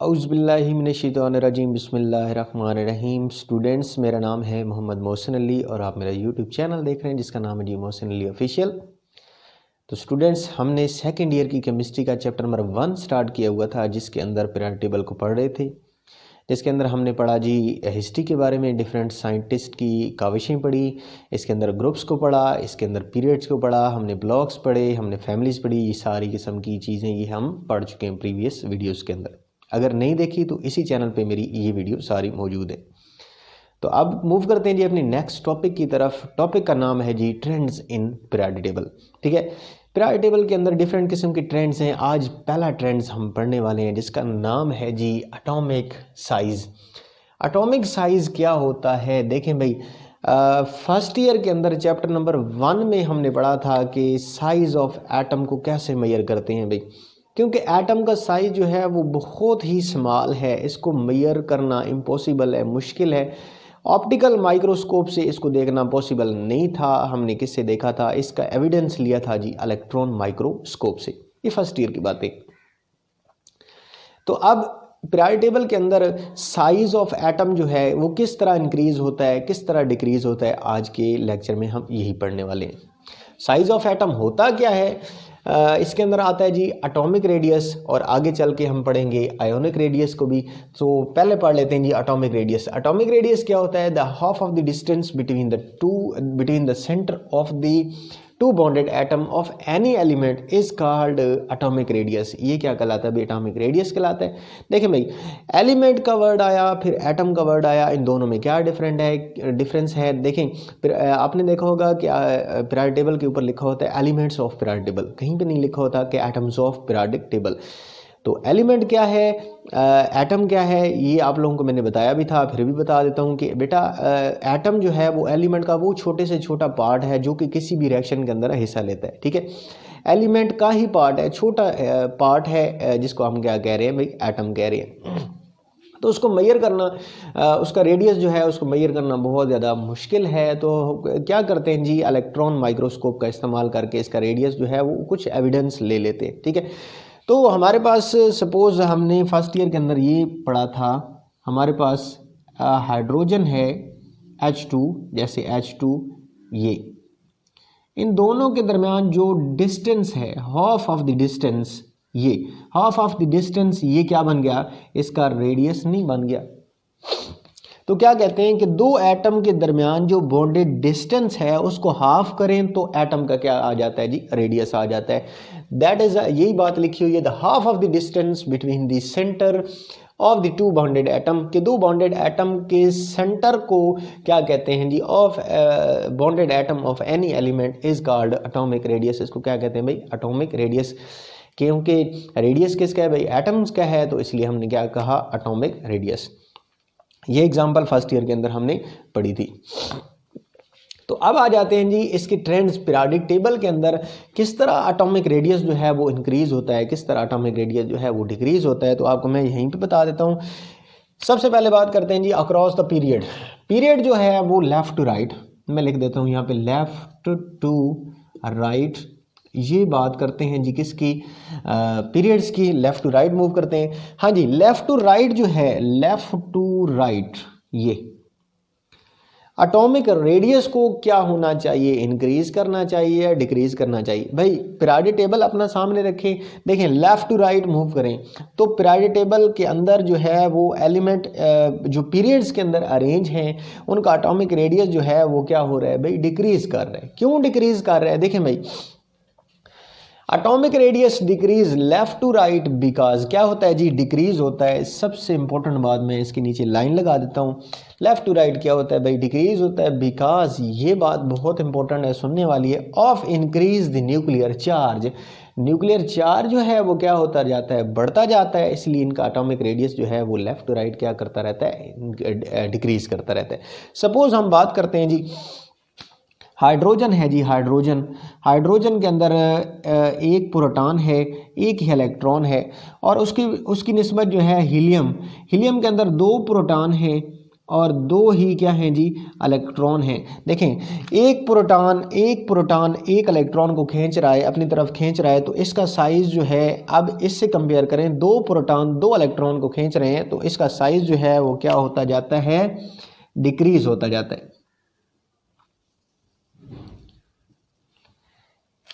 औज़ुबिल्लाहिमिनश्शैतानिर्रजीम बिस्मिल्लाहिर्रहमानिर्रहीम। स्टूडेंट्स, मेरा नाम है मोहम्मद मोहसिन अली और आप मेरा यूट्यूब चैनल देख रहे हैं जिसका नाम है जी मोहसिन अली ऑफिशियल। तो स्टूडेंट्स, हमने सेकंड ईयर की केमिस्ट्री का चैप्टर नंबर 1 स्टार्ट किया हुआ था, जिसके अंदर पीरियोडिक टेबल को पढ़ रहे थे। इसके अंदर हमने पढ़ा जी हिस्ट्री के बारे में, डिफरेंट साइंटिस्ट की काविशें पढ़ी, इसके अंदर ग्रुप्स को पढ़ा, इसके अंदर पीरियड्स को पढ़ा, हमने ब्लॉक्स पढ़े, हमने फैमिलीज़ पढ़ी। ये सारी किस्म की चीज़ें ये हम पढ़ चुके हैं प्रीवियस वीडियोज़ के अंदर। अगर नहीं देखी तो इसी चैनल पे मेरी ये वीडियो सारी मौजूद है। तो अब मूव करते हैं जी अपनी नेक्स्ट टॉपिक की तरफ। टॉपिक का नाम है जी ट्रेंड्स इन पीरियोडिक टेबल। ठीक है, पीरियोडिक टेबल के अंदर डिफरेंट किस्म के ट्रेंड्स हैं। आज पहला ट्रेंड्स हम पढ़ने वाले हैं जिसका नाम है जी एटॉमिक साइज़। एटॉमिक साइज़ क्या होता है? देखें भाई, फर्स्ट ईयर के अंदर चैप्टर नंबर 1 में हमने पढ़ा था कि साइज़ ऑफ एटम को कैसे मेजर करते हैं भाई, क्योंकि एटम का साइज़ जो है वो बहुत ही स्मॉल है, इसको मेजर करना इम्पॉसिबल है, मुश्किल है। ऑप्टिकल माइक्रोस्कोप से इसको देखना पॉसिबल नहीं था। हमने किससे देखा था? इसका एविडेंस लिया था जी इलेक्ट्रॉन माइक्रोस्कोप से। ये फर्स्ट ईयर की बातें। तो अब पीरियोडिक टेबल के अंदर साइज़ ऑफ एटम जो है वो किस तरह इंक्रीज़ होता है, किस तरह डिक्रीज़ होता है, आज के लेक्चर में हम यही पढ़ने वाले हैं। साइज़ ऑफ एटम होता क्या है? इसके अंदर आता है जी एटॉमिक रेडियस, और आगे चल के हम पढ़ेंगे आयोनिक रेडियस को भी। तो पहले पढ़ लेते हैं जी एटॉमिक रेडियस। एटॉमिक रेडियस क्या होता है? The half of the distance between the centre of the two bonded atom of any element is called atomic radius. ये क्या कहलाता है? एटॉमिक रेडियस कहलाता है। देखें भाई, एलिमेंट का वर्ड आया, फिर एटम का वर्ड आया, इन दोनों में क्या डिफरेंस है? देखें, फिर आपने देखा होगा कि पीरियोडिक टेबल के ऊपर लिखा होता है एलिमेंट्स ऑफ पीरियोडिक टेबल, कहीं पे नहीं लिखा होता कि एटम्स ऑफ पीरियोडिक टेबल। तो एलिमेंट क्या है, एटम क्या है, ये आप लोगों को मैंने बताया भी था, फिर भी बता देता हूँ कि बेटा एटम जो है वो एलिमेंट का वो छोटे से छोटा पार्ट है जो कि किसी भी रिएक्शन के अंदर हिस्सा लेता है। ठीक है, एलिमेंट का ही पार्ट है, छोटा पार्ट है, जिसको हम क्या कह रहे हैं भाई? एटम कह रहे हैं। तो उसको मेजर करना, उसका रेडियस जो है उसको मेजर करना बहुत ज़्यादा मुश्किल है। तो क्या करते हैं जी, इलेक्ट्रॉन माइक्रोस्कोप का इस्तेमाल करके इसका रेडियस जो है वो कुछ एविडेंस ले लेते हैं। ठीक है, तो हमारे पास सपोज़ हमने फर्स्ट ईयर के अंदर ये पढ़ा था, हमारे पास हाइड्रोजन है H2, जैसे H2, ये इन दोनों के दरमियान जो डिस्टेंस है, हाफ ऑफ द डिस्टेंस, ये हाफ ऑफ द डिस्टेंस, ये क्या बन गया? इसका रेडियस नहीं बन गया। तो क्या कहते हैं कि दो एटम के दरमियान जो बॉन्डेड डिस्टेंस है उसको हाफ करें तो एटम का क्या आ जाता है जी? रेडियस आ जाता है। दैट इज, यही बात लिखी हुई है, the half of the distance between the centre of the two bonded atom, के दो बॉन्डेड एटम के सेंटर को क्या कहते हैं जी? Of bonded atom of any element is called atomic radius. इसको क्या कहते हैं भाई? Atomic radius. क्योंकि रेडियस किसका है भाई? एटम्स का है, तो इसलिए हमने क्या कहा? Atomic radius. ये एग्जाम्पल फर्स्ट ईयर के अंदर हमने पढ़ी थी। तो अब आ जाते हैं जी इसके ट्रेंड्स। पीरियोडिक टेबल के अंदर किस तरह एटॉमिक रेडियस जो है वो इंक्रीज होता है, किस तरह एटॉमिक रेडियस जो है वो डिक्रीज होता है, तो आपको मैं यहीं पे बता देता हूँ। सबसे पहले बात करते हैं जी अक्रॉस द पीरियड। पीरियड जो है वो लेफ्ट टू राइट, मैं लिख देता हूँ यहाँ पे लेफ्ट टू राइट। ये बात करते हैं जी किसकी? पीरियड्स की। लेफ्ट टू राइट मूव करते हैं। हाँ जी, लेफ्ट टू राइट जो है, लेफ्ट टू राइट, ये एटॉमिक रेडियस को क्या होना चाहिए? इंक्रीज करना चाहिए या डिक्रीज करना चाहिए? भाई पीरियोडिक टेबल अपना सामने रखें, देखें लेफ्ट टू राइट मूव करें तो पीरियोडिक टेबल के अंदर जो है वो एलिमेंट जो पीरियड्स के अंदर अरेंज हैं उनका एटॉमिक रेडियस जो है वो क्या हो रहा है भाई? डिक्रीज कर रहा है। क्यों डिक्रीज कर रहा है? देखें भाई, atomic radius decrease left to right because क्या होता है जी? डिक्रीज होता है। सबसे इंपॉर्टेंट बात, मैं इसके नीचे लाइन लगा देता हूँ। लेफ्ट टू राइट क्या होता है भाई? डिक्रीज होता है बिकॉज, ये बात बहुत इंपॉर्टेंट है, सुनने वाली है, of increase the nuclear charge. Nuclear charge जो है वो क्या होता जाता है? बढ़ता जाता है, इसलिए इनका एटॉमिक रेडियस जो है वो लेफ्ट टू राइट क्या करता रहता है? डिक्रीज करता रहता है। सपोज हम बात करते हैं जी हाइड्रोजन है जी, हाइड्रोजन के अंदर एक प्रोटॉन है, एक ही इलेक्ट्रॉन है, और उसकी निस्बत जो है हीलियम के अंदर दो प्रोटॉन है और 2 ही क्या हैं जी, इलेक्ट्रॉन हैं। देखें एक प्रोटॉन एक इलेक्ट्रॉन को खींच रहा है, अपनी तरफ खींच रहा है, तो इसका साइज जो है, अब इससे कंपेयर करें, 2 प्रोटॉन 2 इलेक्ट्रॉन को खींच रहे हैं, तो इसका साइज जो है वो क्या होता जाता है, डिक्रीज होता जाता है।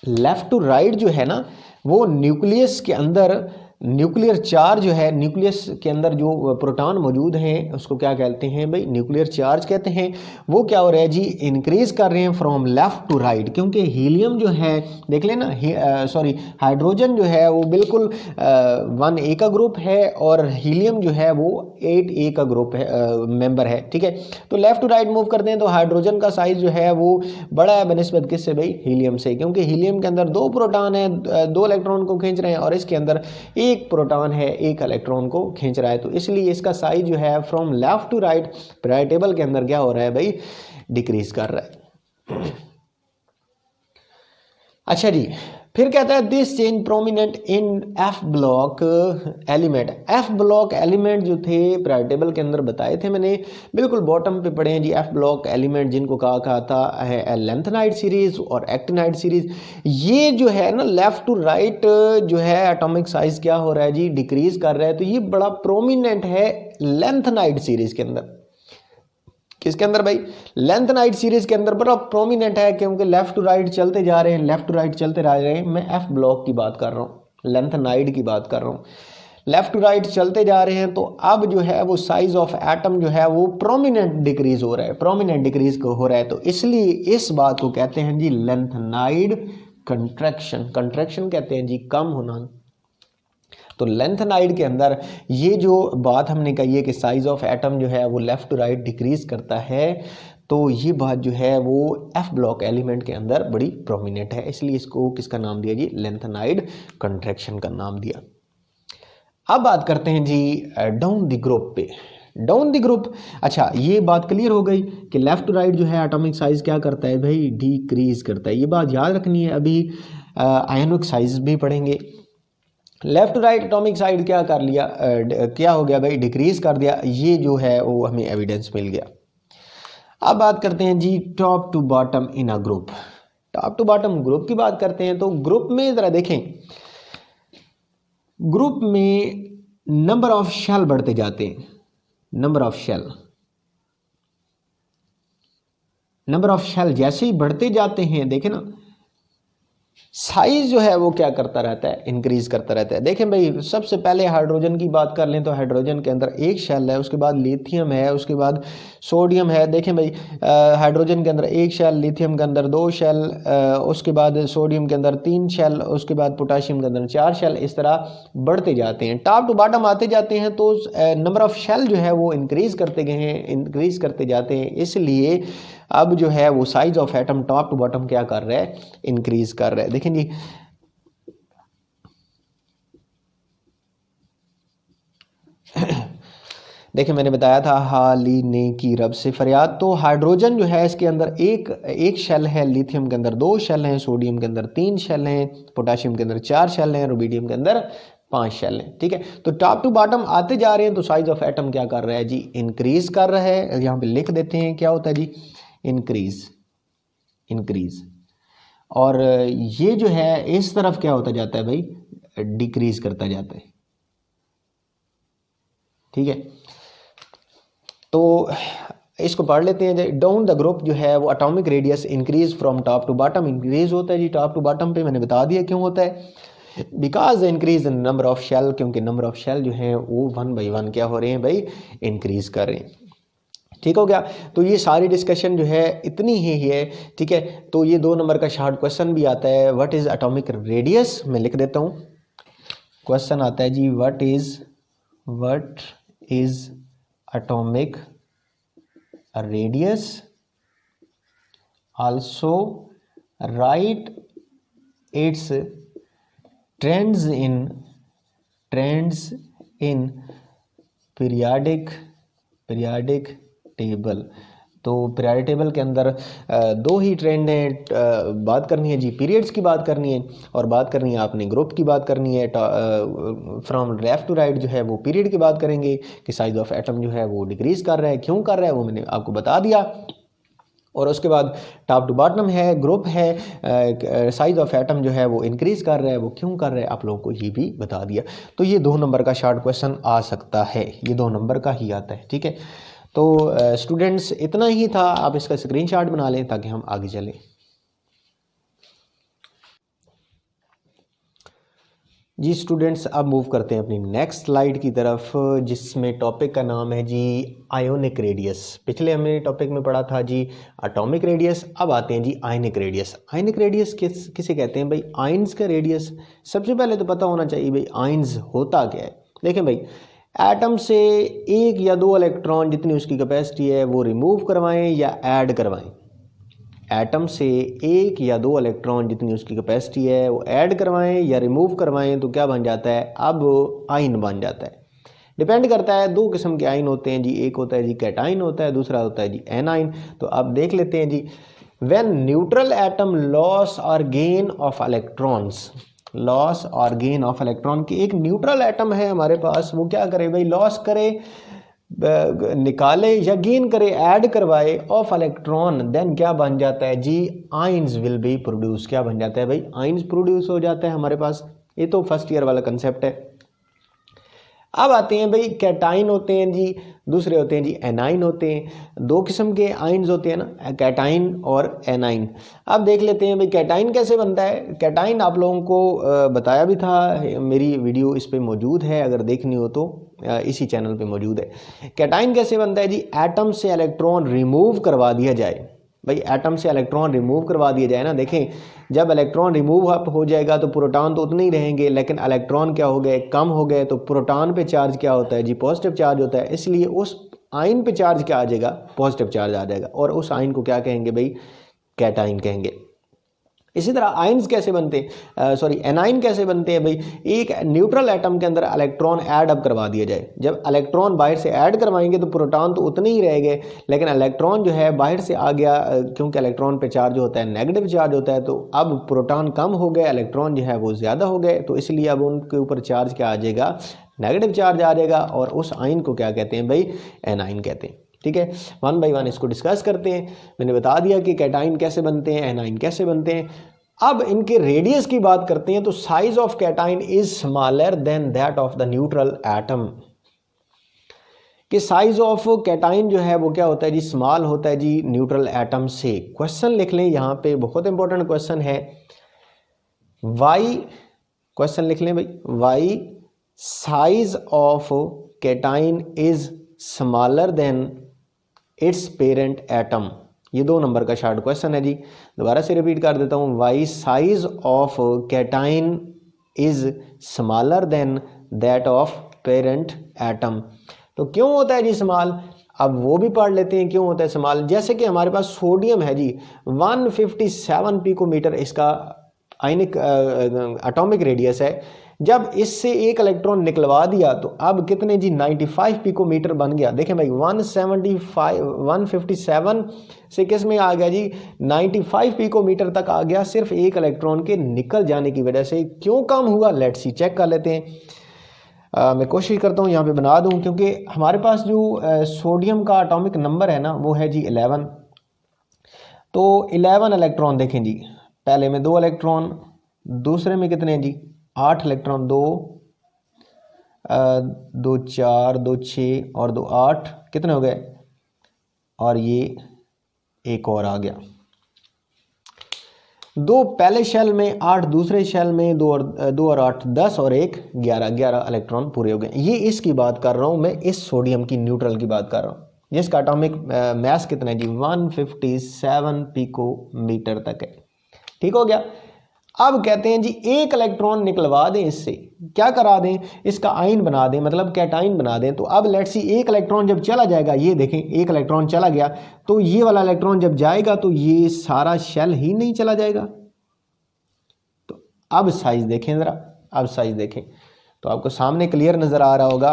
लेफ्ट टू राइट जो है ना, वो न्यूक्लियस के अंदर, न्यूक्लियर चार्ज जो है, न्यूक्लियस के अंदर जो प्रोटॉन मौजूद हैं उसको क्या कहते हैं भाई, न्यूक्लियर चार्ज कहते हैं। वो क्या हो रहा है जी, इंक्रीज कर रहे हैं फ्रॉम लेफ्ट टू राइट, क्योंकि हीलियम जो है, देख लेना, हाइड्रोजन जो है वो बिल्कुल 1A का ग्रुप है, और हीलियम जो है वो 8A का ग्रुप है, मेंबर है, ठीक है। तो लेफ्ट टू राइट मूव करते हैं तो हाइड्रोजन का साइज जो है वो बड़ा है बनिस्बत किससे भाई, हीलियम से, क्योंकि हीलियम के अंदर 2 प्रोटॉन है, 2 इलेक्ट्रॉन को खींच रहे हैं, और इसके अंदर एक प्रोटॉन है, एक इलेक्ट्रॉन को खींच रहा है, तो इसलिए इसका साइज जो है from left to right periodic table के अंदर क्या हो रहा है भाई, डिक्रीज कर रहा है। अच्छा जी, फिर कहता है this change prominent in F block element. F block element जो थे पीरियोडिक टेबल के अंदर बताए थे मैंने, बिल्कुल बॉटम पे पड़े हैं जी। एफ ब्लॉक एलिमेंट जिनको कहा था है लेंथेनाइड सीरीज और एक्टिनाइड सीरीज। ये जो है ना लेफ्ट टू राइट जो है एटॉमिक साइज क्या हो रहा है जी, डिक्रीज कर रहा है। तो ये बड़ा प्रोमिनेंट है लेंथेनाइड सीरीज के अंदर। किसके अंदर भाई, लेंथेनाइड सीरीज के अंदर बड़ा प्रोमिनेंट है, क्योंकि लेफ्ट टू राइट चलते जा रहे हैं, लेफ्ट टू राइट चलते जा रहे हैं। मैं एफ ब्लॉक की बात कर रहा हूँ, लेंथेनाइड की बात कर रहा हूँ, लेफ्ट टू राइट चलते जा रहे हैं। तो अब जो है वो साइज ऑफ एटम जो है वो प्रोमिनेंट डिक्रीज हो रहा है, प्रोमिनेंट डिक्रीज हो रहा है। तो इसलिए इस बात को कहते हैं जी लेंथेनाइड कंट्रैक्शन। कंट्रैक्शन कहते हैं जी कम होना। तो लेंथेनाइड के अंदर ये जो बात हमने कही है कि साइज ऑफ एटम जो है वो लेफ्ट टू राइट डिक्रीज करता है, तो ये बात जो है वो एफ ब्लॉक एलिमेंट के अंदर बड़ी प्रोमिनेंट है, इसलिए इसको किसका नाम दिया जी, लेंथेनाइड कंट्रैक्शन का नाम दिया। अब बात करते हैं जी डाउन द ग्रुप पे। डाउन द ग्रुप, अच्छा ये बात क्लियर हो गई कि लेफ्ट टू राइट जो है एटॉमिक साइज क्या करता है भाई, डिक्रीज करता है। ये बात याद रखनी है। अभी आयनिक साइज भी पढ़ेंगे। Left to right atomic side क्या कर लिया, क्या हो गया भाई, डिक्रीज कर दिया। ये जो है वो हमें एविडेंस मिल गया। अब बात करते हैं जी top to bottom in a group. Top to bottom group की बात करते हैं। तो ग्रुप में जरा देखें, ग्रुप में नंबर ऑफ शेल बढ़ते जाते हैं। Number of shell, number of shell जैसे ही बढ़ते जाते हैं, देखें ना, साइज जो है वो क्या करता रहता है, इंक्रीज करता रहता है। देखें भाई, सबसे पहले हाइड्रोजन की बात कर लें तो हाइड्रोजन के अंदर एक शेल है, उसके बाद लिथियम है, उसके बाद सोडियम है। देखें भाई, हाइड्रोजन के अंदर एक शेल, लिथियम के अंदर 2 शेल, उसके बाद सोडियम के अंदर 3 शेल, उसके बाद पोटाशियम के अंदर 4 शेल। इस तरह बढ़ते जाते हैं, टॉप टू बॉटम आते जाते हैं। तो नंबर ऑफ शेल जो है वो इंक्रीज करते गए हैं, इंक्रीज करते जाते हैं। इसलिए अब जो है वो size of atom top to bottom क्या कर रहा है, इंक्रीज कर रहा है। देखें जी, देखिए मैंने बताया था हाली ने की रब से फरियाद। तो हाइड्रोजन जो है इसके अंदर एक शेल है, लिथियम के अंदर 2 शेल हैं, सोडियम के अंदर 3 शेल हैं, पोटाशियम के अंदर 4 शेल हैं, रुबिडियम के अंदर 5 शेल हैं। ठीक है, तो टॉप टू बॉटम आते जा रहे हैं। तो साइज ऑफ एटम क्या कर रहा है जी, इंक्रीज कर रहा है। यहाँ पे लिख देते हैं क्या होता है जी, इंक्रीज, इंक्रीज। और ये जो है इस तरफ क्या होता जाता है भाई, डिक्रीज करता जाता है। ठीक है, तो इसको पढ़ लेते हैं। डाउन द ग्रुप जो है वो atomic radius increase from top to bottom, increase होता है जी टॉप टू बॉटम पे। मैंने बता दिया क्यों होता है, because increase in number of shell, क्योंकि नंबर ऑफ शेल जो है वो 1 by 1 क्या हो रहे हैं भाई, इंक्रीज कर रहे हैं। ठीक हो गया। तो ये सारी डिस्कशन जो है इतनी ही है। ठीक है, तो ये 2 नंबर का शॉर्ट क्वेश्चन भी आता है, व्हाट इज एटॉमिक रेडियस। मैं लिख देता हूँ, क्वेश्चन आता है जी, what is atomic radius, also write its trends in periodic table. तो पीरियोडिक टेबल के अंदर दो ही ट्रेंड हैं, बात करनी है जी पीरियड्स की बात करनी है, और बात करनी है आपने ग्रुप की बात करनी है। फ्रॉम लेफ्ट टू राइट जो है वो पीरियड की बात करेंगे कि साइज ऑफ एटम जो है वो डिक्रीज कर रहा है, क्यों कर रहा है वो मैंने आपको बता दिया। और उसके बाद टॉप टू बॉटम है, ग्रुप है, साइज ऑफ एटम जो है वो इंक्रीज कर रहा है, वो क्यों कर रहा है आप लोगों को ये भी बता दिया। तो ये 2 नंबर का शॉर्ट क्वेश्चन आ सकता है, ये 2 नंबर का ही आता है, ठीक है। तो स्टूडेंट्स इतना ही था, आप इसका स्क्रीनशॉट बना लें ताकि हम आगे चलें। जी स्टूडेंट्स, अब मूव करते हैं अपनी नेक्स्ट स्लाइड की तरफ, जिसमें टॉपिक का नाम है जी आयोनिक रेडियस। पिछले हमने टॉपिक में पढ़ा था जी एटॉमिक रेडियस, अब आते हैं जी आयनिक रेडियस। आयनिक रेडियस किसे कहते हैं भाई? आयंस का रेडियस। सबसे पहले तो पता होना चाहिए भाई आयंस होता क्या है। देखें भाई, एटम से 1 या 2 इलेक्ट्रॉन जितनी उसकी कैपेसिटी है वो रिमूव करवाएं या ऐड करवाएं। एटम से 1 या 2 इलेक्ट्रॉन जितनी उसकी कैपेसिटी है वो ऐड करवाएं या रिमूव करवाएं तो क्या बन जाता है? अब आयन बन जाता है। डिपेंड करता है, 2 किस्म के आयन होते हैं जी, एक होता है जी कैटाइन होता है, दूसरा होता है जी एनाइन। तो अब देख लेते हैं जी, व्हेन न्यूट्रल एटम लॉस और गेन ऑफ इलेक्ट्रॉन्स, लॉस और गेन ऑफ इलेक्ट्रॉन की एक न्यूट्रल एटम है हमारे पास, वो क्या करे भाई? लॉस करे, निकाले या गेन करे, ऐड करवाए ऑफ इलेक्ट्रॉन, देन क्या बन जाता है जी? Ions will be produce. क्या बन जाता है भाई? आयंस प्रोड्यूस हो जाता है हमारे पास। ये तो फर्स्ट ईयर वाला कंसेप्ट है। अब आते हैं भाई, कैटाइन होते हैं जी, दूसरे होते हैं जी एनाइन होते हैं। 2 किस्म के आयंस होते हैं ना, कैटाइन और एनाइन। अब देख लेते हैं भाई कैटाइन कैसे बनता है। कैटाइन आप लोगों को बताया भी था, मेरी वीडियो इस पे मौजूद है, अगर देखनी हो तो इसी चैनल पे मौजूद है। कैटाइन कैसे बनता है जी? एटम से इलेक्ट्रॉन रिमूव करवा दिया जाए। भाई एटम से इलेक्ट्रॉन रिमूव करवा दिया जाए ना, देखें जब इलेक्ट्रॉन रिमूव अप हो जाएगा तो प्रोटॉन तो उतने ही रहेंगे, लेकिन इलेक्ट्रॉन क्या हो गए? कम हो गए। तो प्रोटॉन पे चार्ज क्या होता है जी? पॉजिटिव चार्ज होता है, इसलिए उस आयन पे चार्ज क्या आ जाएगा? पॉजिटिव चार्ज आ जाएगा, और उस आयन को क्या कहेंगे भाई? कैटाइन कहेंगे। इसी तरह आयंस कैसे बनते हैं, सॉरी एनाइन कैसे बनते हैं भाई? एक न्यूट्रल एटम के अंदर इलेक्ट्रॉन ऐड अप करवा दिया जाए। जब इलेक्ट्रॉन बाहर से ऐड करवाएंगे तो प्रोटॉन तो उतने ही रह गए, लेकिन इलेक्ट्रॉन जो है बाहर से आ गया, क्योंकि इलेक्ट्रॉन पे चार्ज होता है, नेगेटिव चार्ज होता है, तो अब प्रोटॉन कम हो गए, इलेक्ट्रॉन जो है वो ज़्यादा हो गए, तो इसलिए अब उनके ऊपर चार्ज क्या आ जाएगा? नेगेटिव चार्ज आ जाएगा, और उस आयन को क्या कहते हैं भाई? एनाइन कहते हैं। ठीक है, 1 बाय 1 इसको डिस्कस करते हैं। मैंने बता दिया कि कैटाइन कैसे बनते हैं, एनाइन कैसे बनते हैं। अब इनके रेडियस की बात करते हैं, तो size of cation is smaller than that of the neutral atom. कि साइज ऑफ कैटाइन जो है वो क्या होता है जी? स्मॉल होता है जी न्यूट्रल एटम से। क्वेश्चन लिख लें यहाँ पे, बहुत इंपॉर्टेंट क्वेश्चन है। वाई, क्वेश्चन लिख लें भाई, why size of cation is smaller than its parent atom. ये 2 नंबर का शॉर्ट क्वेश्चन है जी। दोबारा से रिपीट कर देता हूँ, why size of cation is smaller than that of parent atom. तो क्यों होता है जी स्मॉल? अब वो भी पढ़ लेते हैं क्यों होता है स्मॉल। जैसे कि हमारे पास सोडियम है जी, 157 पिकोमीटर इसका आयनिक एटॉमिक रेडियस है। जब इससे एक इलेक्ट्रॉन निकलवा दिया तो अब कितने जी? 95 पिकोमीटर बन गया। देखें भाई 157 से किस में आ गया जी? 95 पिकोमीटर तक आ गया, सिर्फ एक इलेक्ट्रॉन के निकल जाने की वजह से। क्यों कम हुआ? लेट्स सी, चेक कर लेते हैं। मैं कोशिश करता हूँ यहाँ पे बना दूँ, क्योंकि हमारे पास जो सोडियम का एटॉमिक नंबर है ना वो है जी 11। तो 11 इलेक्ट्रॉन देखें जी, पहले में 2 इलेक्ट्रॉन, दूसरे में कितने हैं जी? 8 इलेक्ट्रॉन, 2 4 2 6 और 2 8, कितने हो गए? और ये एक और आ गया। 2 पहले शेल में, 8 दूसरे शेल में, 2 और 8 10 और 1 11 इलेक्ट्रॉन पूरे हो गए। ये इसकी बात कर रहा हूँ मैं, इस सोडियम की न्यूट्रल की बात कर रहा हूँ, जिसका एटॉमिक मास कितना है जी? 157 पिकोमीटर तक है। ठीक हो गया। अब कहते हैं जी एक इलेक्ट्रॉन निकलवा दें इससे, क्या करा दें? इसका आयन बना दें, मतलब कैटाइन बना दें। तो अब लेट्स सी एक इलेक्ट्रॉन जब चला जाएगा, ये देखें एक इलेक्ट्रॉन चला गया, तो ये वाला इलेक्ट्रॉन जब जाएगा तो ये सारा शेल ही नहीं चला जाएगा। तो अब साइज देखें ज़रा, अब साइज देखें तो आपको सामने क्लियर नज़र आ रहा होगा।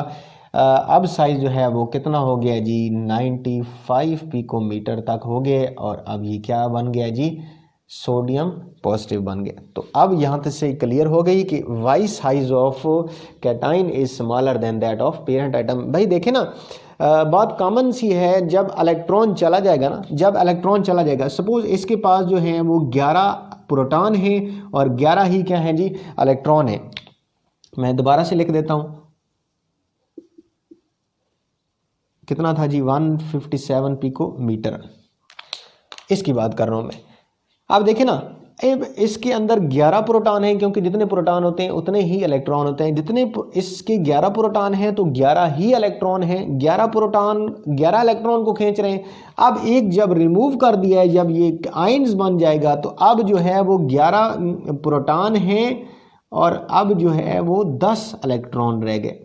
अब साइज़ जो है वो कितना हो गया जी 95 पिकोमीटर तक हो गए और अब ये क्या बन गया जी सोडियम पॉजिटिव बन गया। तो अब यहाँ तक से क्लियर हो गई कि why size of cation is smaller than that of parent atom. भाई देखे ना बहुत कॉमन सी है, जब इलेक्ट्रॉन चला जाएगा ना, जब इलेक्ट्रॉन चला जाएगा, सपोज इसके पास जो है वो 11 प्रोटॉन है और 11 ही क्या है जी इलेक्ट्रॉन है। मैं दोबारा से लिख देता हूँ, कितना था जी 157 पिकोमीटर, इसकी बात कर रहा हूँ मैं। अब देखिए ना, अब इसके अंदर 11 प्रोटॉन हैं, क्योंकि जितने प्रोटॉन होते हैं उतने ही इलेक्ट्रॉन होते हैं। जितने इसके 11 प्रोटॉन हैं तो 11 ही इलेक्ट्रॉन हैं। 11 प्रोटॉन 11 इलेक्ट्रॉन को खींच रहे हैं। अब एक जब रिमूव कर दिया है, जब ये आयंस बन जाएगा, तो अब जो है वो 11 प्रोटॉन हैं और अब जो है वो 10 इलेक्ट्रॉन रह गए,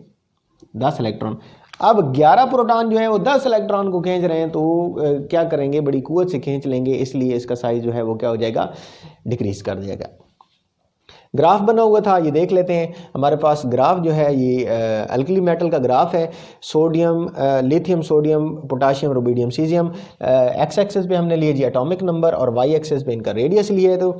10 इलेक्ट्रॉन। अब 11 प्रोटॉन जो है वो 10 इलेक्ट्रॉन को खींच रहे हैं, तो क्या करेंगे, बड़ी कुव्वत से खींच लेंगे, इसलिए इसका साइज जो है वो क्या हो जाएगा, डिक्रीज कर जाएगा। ग्राफ बना हुआ था, ये देख लेते हैं। हमारे पास ग्राफ जो है ये अल्कली मेटल का ग्राफ है, sodium lithium sodium potassium rubidium caesium. X axis पे हमने लिए जी एटॉमिक नंबर और वाई एक्सेस पे इनका रेडियस लिए। तो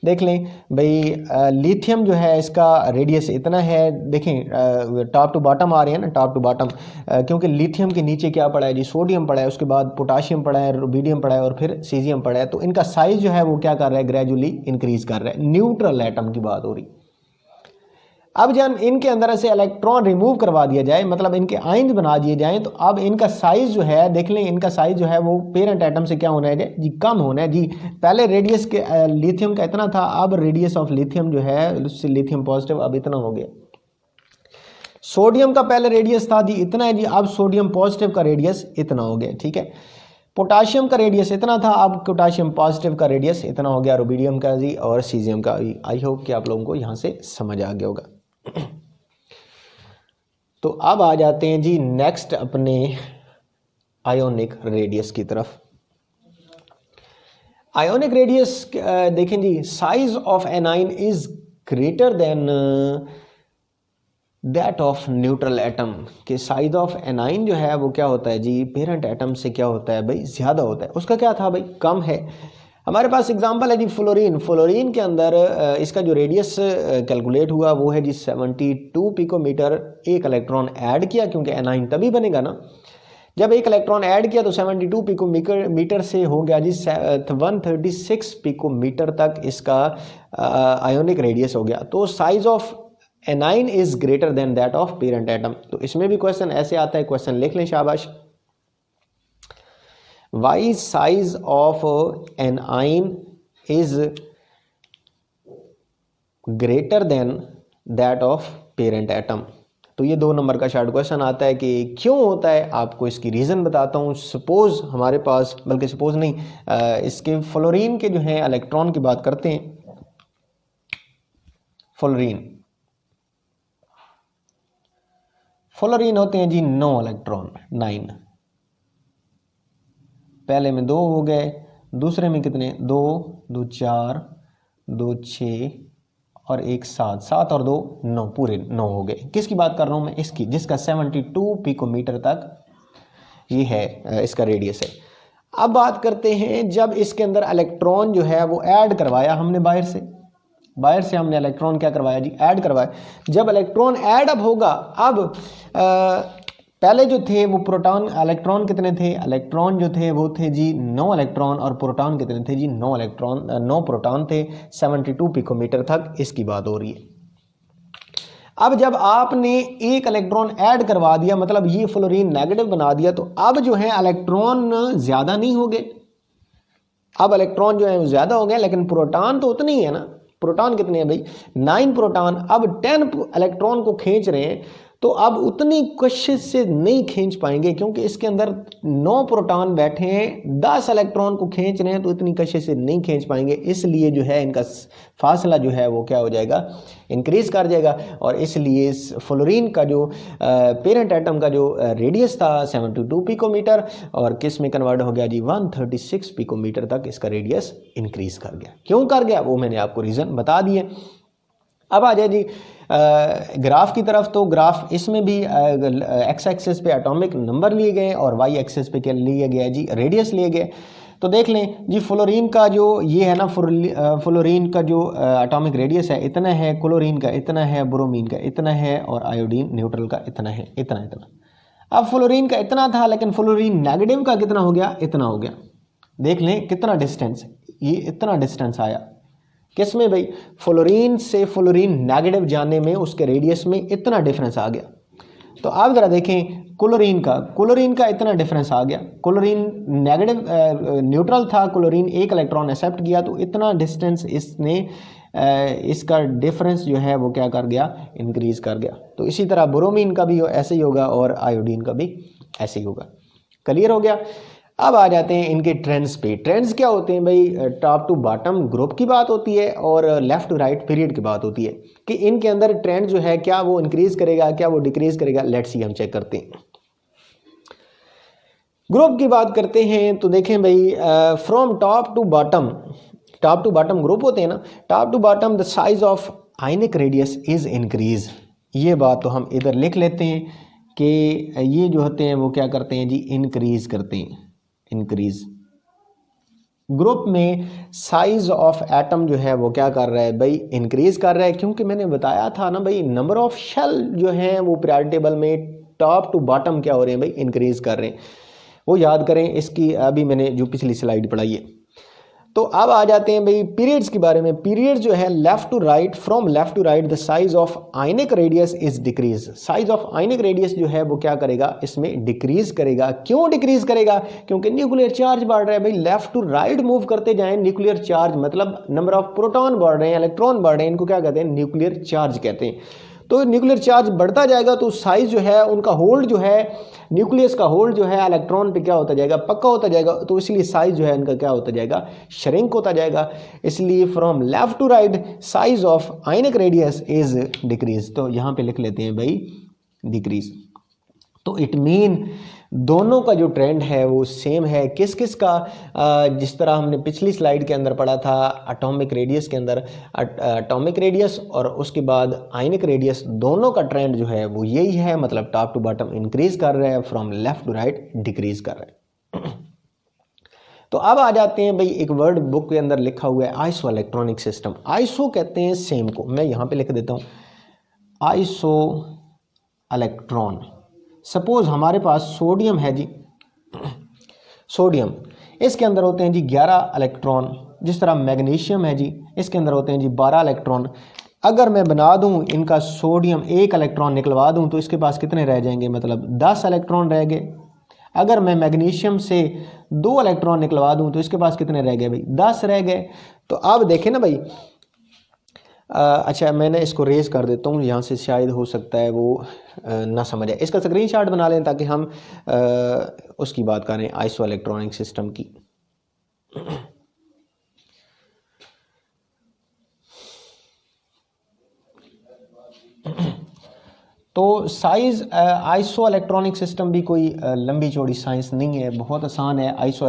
देख लें भाई, लिथियम जो है इसका रेडियस इतना है, देखें टॉप टू बॉटम आ रहे हैं ना, टॉप टू बॉटम, क्योंकि लिथियम के नीचे क्या पड़ा है जी सोडियम पड़ा है, उसके बाद पोटाशियम पड़ा है, रुबिडियम पड़ा है और फिर सीजियम पड़ा है। तो इनका साइज जो है वो क्या कर रहा है, ग्रेजुअली इंक्रीज कर रहा है। न्यूट्रल एटम की बात हो रही। अब जब इनके अंदर से इलेक्ट्रॉन रिमूव करवा दिया जाए, मतलब इनके आयंस बना दिए जाएं, तो अब इनका साइज जो है देख लें, इनका साइज जो है वो पेरेंट एटम से क्या होना है जी, कम होना है जी। पहले रेडियस के लिथियम का इतना था, अब रेडियस ऑफ लिथियम जो है लिथियम पॉजिटिव अब इतना हो गया। सोडियम का पहले रेडियस था जी इतना है जी, अब सोडियम पॉजिटिव का रेडियस इतना हो गया, ठीक है। पोटाशियम का रेडियस इतना था, अब पोटाशियम पॉजिटिव का रेडियस इतना हो गया, रुबिडियम का जी और सीजियम का भी। आई होप कि आप लोगों को यहाँ से समझ आ गया होगा। तो अब आ जाते हैं जी नेक्स्ट अपने आयोनिक रेडियस की तरफ। आयोनिक रेडियस देखें जी, size of anion is greater than that of neutral atom. के साइज ऑफ एनाइन जो है वो क्या होता है जी, पेरेंट एटम से क्या होता है भाई, ज़्यादा होता है। उसका क्या था भाई, कम है। हमारे पास एग्जांपल है जी फ्लोरीन। फ्लोरीन के अंदर इसका जो रेडियस कैलकुलेट हुआ वो है जी 72 पिकोमीटर। एक इलेक्ट्रॉन ऐड किया, क्योंकि एनाइन तभी बनेगा ना जब एक इलेक्ट्रॉन ऐड किया, तो 72 पिकोमीटर से हो गया जी 136 पिकोमीटर तक इसका आयोनिक रेडियस हो गया। तो size of anion is greater than that of parent atom. तो इसमें भी क्वेश्चन ऐसे आता है, क्वेश्चन लिख लें शाबाश। Why size of anion is greater than that of parent atom. तो ये 2 नंबर का शार्ट क्वेश्चन आता है कि क्यों होता है, आपको इसकी रीज़न बताता हूँ। सपोज हमारे पास, बल्कि सपोज नहीं, इसके फ्लोरीन के जो है इलेक्ट्रॉन की बात करते हैं। फ्लोरीन होते हैं जी 9 इलेक्ट्रॉन, 9। पहले में 2 हो गए, दूसरे में कितने, 2 2 4 2 6 और 1 7, 7 और 2 9, पूरे 9 हो गए। किसकी बात कर रहा हूं मैं, इसकी, जिसका 72 पिकोमीटर तक ये है, इसका रेडियस है। अब बात करते हैं, जब इसके अंदर इलेक्ट्रॉन जो है वो ऐड करवाया हमने बाहर से हमने इलेक्ट्रॉन क्या करवाया जी, ऐड करवाया। जब इलेक्ट्रॉन ऐड अब होगा, अब पहले जो थे वो प्रोटॉन, इलेक्ट्रॉन कितने थे, इलेक्ट्रॉन जो थे वो थे जी 9 इलेक्ट्रॉन और प्रोटॉन कितने थे जी 9 प्रोटॉन थे 72 पिकोमीटर तक, इसकी बात हो रही है। अब जब आपने एक इलेक्ट्रॉन ऐड करवा दिया, मतलब ये फ्लोरीन नेगेटिव बना दिया, तो अब जो है इलेक्ट्रॉन ज्यादा नहीं हो गए, अब इलेक्ट्रॉन जो है वो ज्यादा हो गए, लेकिन प्रोटॉन तो उतने ही है ना। प्रोटॉन कितने हैं भाई, 9 प्रोटॉन। अब 10 इलेक्ट्रॉन को खींच रहे हैं, तो अब उतनी कोशिश से नहीं खींच पाएंगे, क्योंकि इसके अंदर 9 प्रोटॉन बैठे हैं, 10 इलेक्ट्रॉन को खींच रहे हैं, तो इतनी कोशिश से नहीं खींच पाएंगे। इसलिए जो है इनका फासला जो है वो क्या हो जाएगा, इंक्रीज कर जाएगा। और इसलिए फ्लोरीन का जो पेरेंट एटम का जो रेडियस था 72 पिकोमीटर, और किस में कन्वर्ट हो गया जी 136 पिकोमीटर तक इसका रेडियस इंक्रीज कर गया। क्यों कर गया वो मैंने आपको रीज़न बता दिए। अब आ जाए जी ग्राफ की तरफ, तो ग्राफ इसमें भी एक्स एक्सिस पे एटॉमिक नंबर लिए गए और वाई एक्सिस पे क्या लिया गया जी, रेडियस लिए गए। तो देख लें जी, फ्लोरीन का जो ये है ना, फ्लोरीन का जो एटॉमिक रेडियस है इतना है, क्लोरीन का इतना है, ब्रोमीन का इतना है और आयोडीन न्यूट्रल का इतना है, इतना इतना। अब फ्लोरीन का इतना था, लेकिन फ्लोरीन नेगेटिव का कितना हो गया, इतना हो गया। देख लें कितना डिस्टेंस, ये इतना डिस्टेंस आया किसमें भाई, फ्लोरीन से फ्लोरीन नेगेटिव जाने में उसके रेडियस में इतना डिफरेंस आ गया। तो आप जरा देखें क्लोरीन का इतना डिफरेंस आ गया। क्लोरीन नेगेटिव न्यूट्रल था, क्लोरीन एक इलेक्ट्रॉन एक्सेप्ट किया, तो इतना डिस्टेंस इसने इसका डिफरेंस जो है वो क्या कर गया, इंक्रीज कर गया। तो इसी तरह ब्रोमीन का भी ऐसे ही होगा और आयोडीन का भी ऐसे ही होगा। क्लियर हो गया। अब आ जाते हैं इनके ट्रेंड्स पे। ट्रेंड्स क्या होते हैं भाई, टॉप टू बॉटम ग्रुप की बात होती है और लेफ्ट टू राइट पीरियड की बात होती है कि इनके अंदर ट्रेंड जो है क्या वो इंक्रीज करेगा, क्या वो डिक्रीज करेगा। लेट्स सी, हम चेक करते हैं। ग्रुप की बात करते हैं तो देखें भाई, from top to bottom group होते हैं ना, top to bottom the size of ionic radius is increase. ये बात तो हम इधर लिख लेते हैं कि ये जो होते हैं वो क्या करते हैं जी, इंक्रीज करते हैं। इंक्रीज ग्रुप में साइज ऑफ एटम जो है वो क्या कर रहा है भाई, इंक्रीज कर रहा है, क्योंकि मैंने बताया था ना भाई, नंबर ऑफ शेल जो है वो पीरियोडिक टेबल में टॉप टू बॉटम क्या हो रहे हैं भाई, इंक्रीज कर रहे हैं। वो याद करें, इसकी अभी मैंने जो पिछली स्लाइड पढ़ाई है। तो अब आ जाते हैं भाई पीरियड्स के बारे में। पीरियड जो है left to right, from left to right the size of ionic radius is decrease. Size of ionic radius जो है वो क्या करेगा, इसमें डिक्रीज करेगा। क्यों डिक्रीज करेगा, क्योंकि न्यूक्लियर चार्ज बढ़ रहा है भाई। लेफ्ट टू राइट मूव करते जाएं, न्यूक्लियर चार्ज मतलब नंबर ऑफ प्रोटॉन बढ़ रहे हैं, इलेक्ट्रॉन बढ़ रहे हैं, इनको क्या कहते हैं, न्यूक्लियर चार्ज कहते हैं। तो न्यूक्लियर चार्ज बढ़ता जाएगा तो साइज जो है उनका होल्ड जो है, न्यूक्लियस का होल्ड जो है इलेक्ट्रॉन पे क्या होता जाएगा, पक्का होता जाएगा। तो इसलिए साइज जो है इनका क्या होता जाएगा, श्रिंक होता जाएगा। इसलिए from left to right size of ionic radius is decrease. तो यहां पे लिख लेते हैं भाई डिक्रीज। तो इट मीन दोनों का जो ट्रेंड है वो सेम है। किस किस का, जिस तरह हमने पिछली स्लाइड के अंदर पढ़ा था, एटॉमिक रेडियस के अंदर, एटॉमिक रेडियस और उसके बाद आयनिक रेडियस, दोनों का ट्रेंड जो है वो यही है, मतलब टॉप टू बॉटम इंक्रीज कर रहा है, from left to right decrease कर रहा है। तो अब आ जाते हैं भाई, एक वर्ड बुक के अंदर लिखा हुआ है आइसो इलेक्ट्रॉनिक सिस्टम। आइसो कहते हैं सेम को, मैं यहां पे लिख देता हूं आइसो इलेक्ट्रॉन। सपोज हमारे पास सोडियम है जी, सोडियम, इसके अंदर होते हैं जी 11 इलेक्ट्रॉन। जिस तरह मैग्नीशियम है जी, इसके अंदर होते हैं जी 12 इलेक्ट्रॉन। अगर मैं बना दूं इनका सोडियम एक इलेक्ट्रॉन निकलवा दूं तो इसके पास कितने रह जाएंगे, मतलब 10 इलेक्ट्रॉन रह गए। अगर मैं मैग्नीशियम से 2 इलेक्ट्रॉन निकलवा दूं तो इसके पास कितने रह गए भाई, 10 रह गए। तो अब देखें ना भाई, अच्छा मैंने इसको रेज कर देता हूँ यहाँ से, शायद हो सकता है वो ना समझ आए। इसका स्क्रीनशॉट बना लें ताकि हम उसकी बात करें, आइसो इलेक्ट्रॉनिक सिस्टम की। तो साइज आइसो इलेक्ट्रॉनिक सिस्टम भी कोई लंबी चौड़ी साइंस नहीं है, बहुत आसान है। आइसो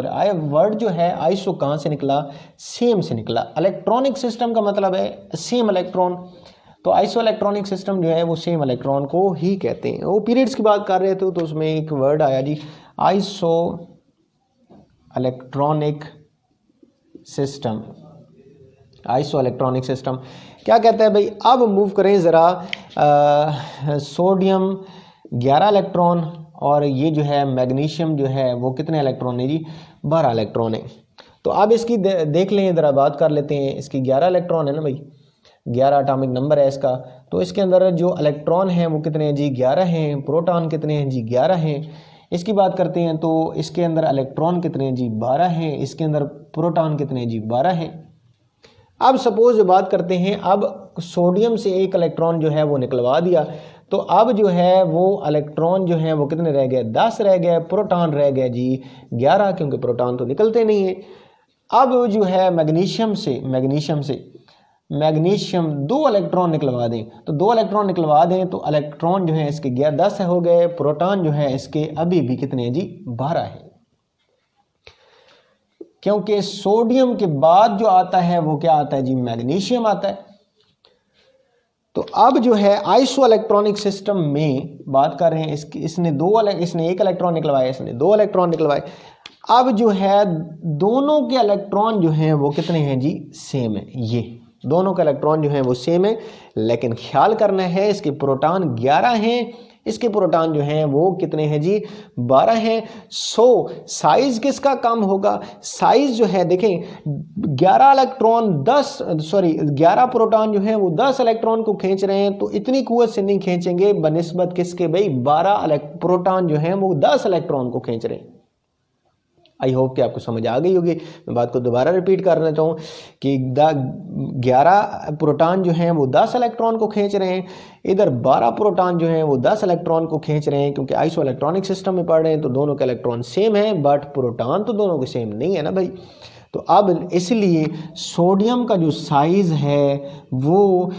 वर्ड जो है, आइसो कहाँ से निकला, सेम से निकला। इलेक्ट्रॉनिक सिस्टम का मतलब है सेम इलेक्ट्रॉन। तो आइसो इलेक्ट्रॉनिक सिस्टम जो है वो सेम इलेक्ट्रॉन को ही कहते हैं। वो पीरियड्स की बात कर रहे थे तो उसमें एक वर्ड आया जी isoelectronic system. Isoelectronic system क्या कहता है भाई। अब मूव करें ज़रा, सोडियम 11 इलेक्ट्रॉन और ये जो है मैग्नीशियम जो है वो कितने इलेक्ट्रॉन है जी, 12 इलेक्ट्रॉन है। तो अब इसकी देख लें, ज़रा बात कर लेते हैं। इसकी 11 इलेक्ट्रॉन है ना भाई, 11 एटॉमिक नंबर है इसका। तो इसके अंदर जो इलेक्ट्रॉन हैं वो कितने हैं जी, 11 हैं। प्रोटॉन कितने हैं जी, 11 हैं। इसकी बात करते हैं तो इसके अंदर इलेक्ट्रॉन कितने हैं जी, 12 हैं। इसके अंदर प्रोटॉन कितने हैं जी, 12 हैं। अब सपोज बात करते हैं, अब सोडियम से एक इलेक्ट्रॉन जो है वो निकलवा दिया, तो अब जो है वो इलेक्ट्रॉन जो है वो कितने रह गए, 10 रह गए। प्रोटॉन रह गए जी 11, क्योंकि प्रोटॉन तो निकलते नहीं है। अब जो है मैग्नीशियम से 2 इलेक्ट्रॉन निकलवा दें, तो 2 इलेक्ट्रॉन निकलवा दें तो इलेक्ट्रॉन जो है इसके 10 हो गए। प्रोटॉन जो है इसके अभी भी कितने हैं जी, 12 है। क्योंकि सोडियम के बाद जो आता है वो क्या आता है जी, मैग्नीशियम आता है। तो अब जो है आइसो इलेक्ट्रॉनिक सिस्टम में बात कर रहे हैं, इसने एक इलेक्ट्रॉन निकलवाया, इसने 2 इलेक्ट्रॉन निकलवाए। अब जो है दोनों के इलेक्ट्रॉन जो हैं वो कितने हैं जी, सेम है। ये दोनों के इलेक्ट्रॉन जो हैं वो सेम है, लेकिन ख्याल करना है इसके प्रोटॉन 11 हैं, इसके प्रोटॉन जो हैं वो कितने हैं जी, 12 हैं। सो साइज किसका कम होगा, साइज जो है देखें 11 प्रोटॉन जो हैं वो 10 इलेक्ट्रॉन को खींच रहे हैं, तो इतनी कुव्वत से नहीं खींचेंगे बनिस्बत किसके भाई, 12 प्रोटॉन जो हैं वो 10 इलेक्ट्रॉन को खींच रहे हैं। आई होप कि आपको समझ आ गई होगी। मैं बात को दोबारा रिपीट करना चाहूँ कि 11 प्रोटॉन जो हैं वो 10 इलेक्ट्रॉन को खींच रहे हैं, इधर 12 प्रोटॉन जो हैं वो 10 इलेक्ट्रॉन को खींच रहे हैं। क्योंकि आइसो इलेक्ट्रॉनिक सिस्टम में पढ़ रहे हैं तो दोनों के इलेक्ट्रॉन सेम हैं, बट प्रोटॉन तो दोनों के सेम नहीं है ना भाई। तो अब इसलिए सोडियम का जो साइज है वो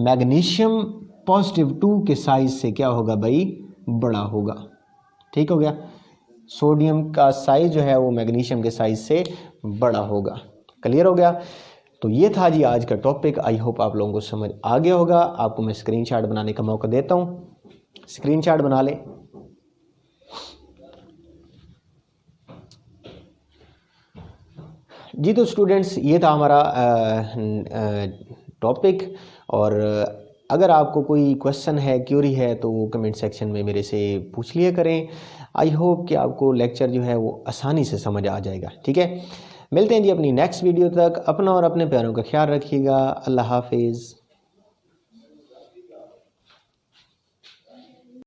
मैग्नीशियम +2 के साइज से क्या होगा भाई, बड़ा होगा। ठीक हो गया, सोडियम का साइज जो है वो मैग्नीशियम के साइज से बड़ा होगा। क्लियर हो गया। तो ये था जी आज का टॉपिक। आई होप आप लोगों को समझ आ गया होगा। आपको मैं स्क्रीनशॉट बनाने का मौका देता हूँ, स्क्रीनशॉट बना लें। जी तो स्टूडेंट्स ये था हमारा टॉपिक, और अगर आपको कोई क्वेश्चन है, क्यूरी है, तो वो कमेंट सेक्शन में मेरे से पूछ लिया करें। आई होप कि आपको लेक्चर जो है वो आसानी से समझ आ जाएगा। ठीक है, मिलते हैं जी अपनी नेक्स्ट वीडियो तक। अपना और अपने प्यारों का ख्याल रखिएगा। अल्लाह हाफिज़।